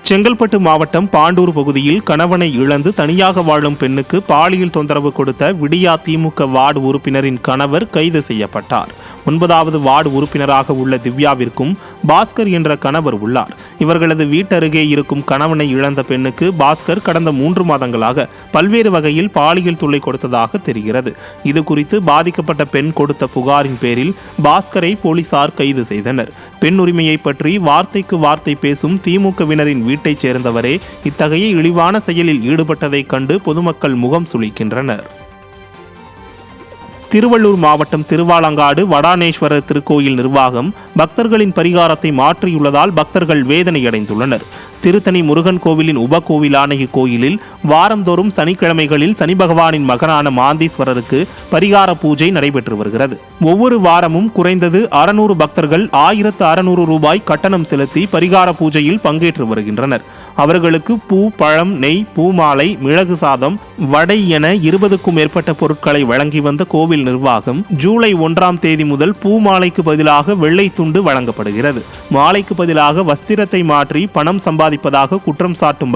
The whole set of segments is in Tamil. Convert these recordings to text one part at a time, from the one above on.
செங்கல்பட்டு மாவட்டம் பாண்டூர் பகுதியில் கணவனை இழந்து தனியாக வாழும் பெண்ணுக்கு பாலியல் தொந்தரவு கொடுத்த விடியா திமுக வார்டு உறுப்பினரின் கணவர் கைது செய்யப்பட்டார். 9வது வார்டு உறுப்பினராக உள்ள திவ்யாவிற்கும் பாஸ்கர் என்ற கணவர் உள்ளார். இவர்களது வீட்டருகே இருக்கும் கணவனை இழந்த பெண்ணுக்கு பாஸ்கர் கடந்த 3 மாதங்களாக பல்வேறு வகையில் பாலியல் தொல்லை கொடுத்ததாக தெரிகிறது. இதுகுறித்து பாதிக்கப்பட்ட பெண் கொடுத்த புகாரின் பேரில் பாஸ்கரை போலீசார் கைது செய்தனர். பெண் உரிமையை பற்றி வார்த்தைக்கு வார்த்தை பேசும் திமுகவினரின் வீட்டைச் சேர்ந்தவரே இத்தகைய இழிவான செயலில் ஈடுபட்டதைக் கண்டு பொதுமக்கள் முகம் சுளிக்கின்றனர். திருவள்ளூர் மாவட்டம் திருவாலங்காடு வடானேஸ்வரர் திருக்கோயில் நிர்வாகம் பக்தர்களின் பரிகாரத்தை மாற்றியுள்ளதால் பக்தர்கள் வேதனையடைந்துள்ளனர். திருத்தணி முருகன் கோவிலின் உபகோவிலான இக்கோயிலில் வாரந்தோறும் சனிக்கிழமைகளில் சனி பகவானின் மகனான மாந்தீஸ்வரருக்கு பரிகார பூஜை நடைபெற்று வருகிறது. ஒவ்வொரு வாரமும் குறைந்தது 600 பக்தர்கள் 1600 ரூபாய் கட்டணம் செலுத்தி பரிகார பூஜையில் பங்கேற்று வருகின்றனர். அவர்களுக்கு பூ, பழம், நெய், பூமாலை, மிளகு சாதம், வடை என 20க்கும் மேற்பட்ட பொருட்களை வழங்கி வந்த கோவில் நிர்வாகம் ஜூலை 1ஆம் தேதி முதல் பூமாலைக்கு பதிலாக வெள்ளை துண்டு வழங்கப்படுகிறது. மாலைக்கு பதிலாக வஸ்திரத்தை மாற்றி பணம் சம்பாதிப்பதாக குற்றம் சாட்டும்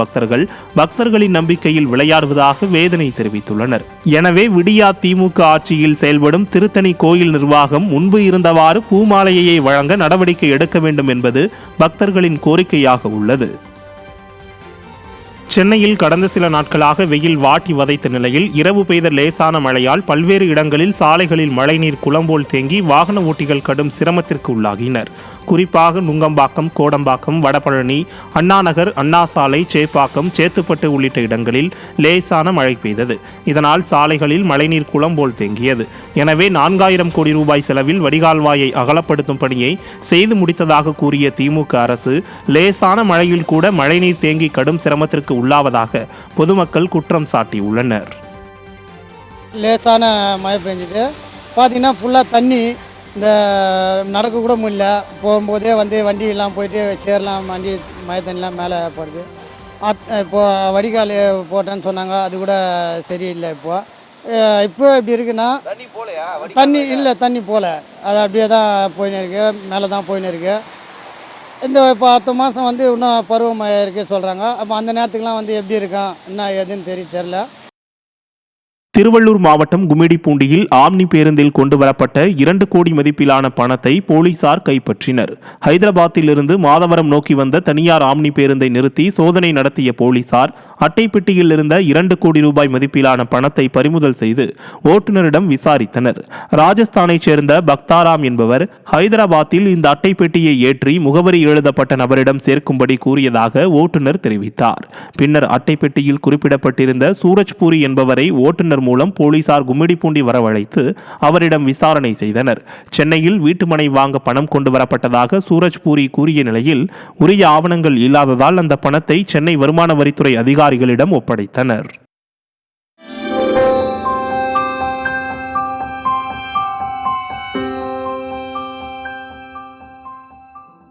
பக்தர்களின் நம்பிக்கையில் விளையாடுவதாக வேதனை தெரிவித்துள்ளனர். எனவே விடியா திமுக ஆட்சியில் செயல்படும் திருத்தணி கோயில் நிர்வாகம் முன்பு இருந்தவாறு பூமாலையை வழங்க நடவடிக்கை எடுக்க வேண்டும் என்பது பக்தர்களின் கோரிக்கையாக உள்ளது. சென்னையில் கடந்த சில நாட்களாக வெயில் வாட்டி வதைத்த நிலையில் இரவு பெய்த லேசான மழையால் பல்வேறு இடங்களில் சாலைகளில் மழைநீர் குளம்போல் தேங்கி வாகன ஓட்டிகள் கடும் சிரமத்திற்கு உள்ளாகினர். குறிப்பாக நுங்கம்பாக்கம், கோடம்பாக்கம், வடபழனி, அண்ணாநகர், அண்ணா சாலை, சேப்பாக்கம், சேத்துப்பட்டு உள்ளிட்ட இடங்களில் லேசான மழை பெய்தது. இதனால் சாலைகளில் மழைநீர் குளம்போல் தேங்கியது. எனவே 4000 கோடி ரூபாய் செலவில் வடிகால்வாயை அகலப்படுத்தும் பணியை செய்து முடித்ததாக கூறிய திமுக அரசு லேசான மழையில் கூட மழைநீர் தேங்கி கடும் சிரமத்திற்கு உள்ளாவதாக பொதுமக்கள் குற்றம் சாட்டியுள்ளனர். லேசான மழை பெஞ்சது பார்த்தீங்கன்னா ஃபுல்லாக தண்ணி, இந்த நடக்க கூட முடியல. போகும்போதே வண்டியெல்லாம் போயிட்டு சேரலாம், வண்டி மழை தண்ணிலாம் மேலே போடுது. இப்போது வடிகால் போட்டேன்னு சொன்னாங்க, அது கூட சரியில்லை. இப்போ எப்படி இருக்குன்னா தண்ணி இல்லை, தண்ணி போகல, அது அப்படியே தான் போயின்னு இருக்கு, மேலே தான் போயின்னு இருக்கு. இந்த இப்போ அடுத்த மாதம் இன்னும் பருவமழை இருக்குது சொல்கிறாங்க. அப்போ அந்த நேரத்துக்குலாம் எப்படி இருக்கும், என்ன ஏதுன்னு தெரில. திருவள்ளூர் மாவட்டம் கும்மிடிப்பூண்டியில் ஆம்னி பேருந்தில் கொண்டு வரப்பட்ட 2 கோடி மதிப்பிலான பணத்தை போலீசார் கைப்பற்றினர். ஹைதராபாத்திலிருந்து மாதவரம் நோக்கி வந்த தனியார் ஆம்னி பேருந்தை நிறுத்தி சோதனை நடத்திய போலீசார் அட்டைப்பெட்டியில் இருந்த 2 கோடி ரூபாய் மதிப்பிலான பணத்தை பறிமுதல் செய்து ஓட்டுநரிடம் விசாரித்தனர். ராஜஸ்தானைச் சேர்ந்த பக்தாராம் என்பவர் ஹைதராபாத்தில் இந்த அட்டைப்பெட்டியை ஏற்றி முகவரி எழுதப்பட்ட நபரிடம் சேர்க்கும்படி கூறியதாக ஓட்டுநர் தெரிவித்தார். பின்னர் அட்டைப்பெட்டியில் குறிப்பிடப்பட்டிருந்த சூரஜ்பூரி என்பவரை ஓட்டுநர் மூலம் போலீசார் கும்மிடிப்பூண்டி வரவழைத்து அவரிடம் விசாரணை செய்தனர். சென்னையில் வீட்டுமனை வாங்க பணம் கொண்டு வரப்பட்டதாக சூரஜ்பூரி கூறிய நிலையில் உரிய ஆவணங்கள் இல்லாததால் அந்த பணத்தை சென்னை வருமான வரித்துறை அதிகாரிகளிடம் ஒப்படைத்தனர்.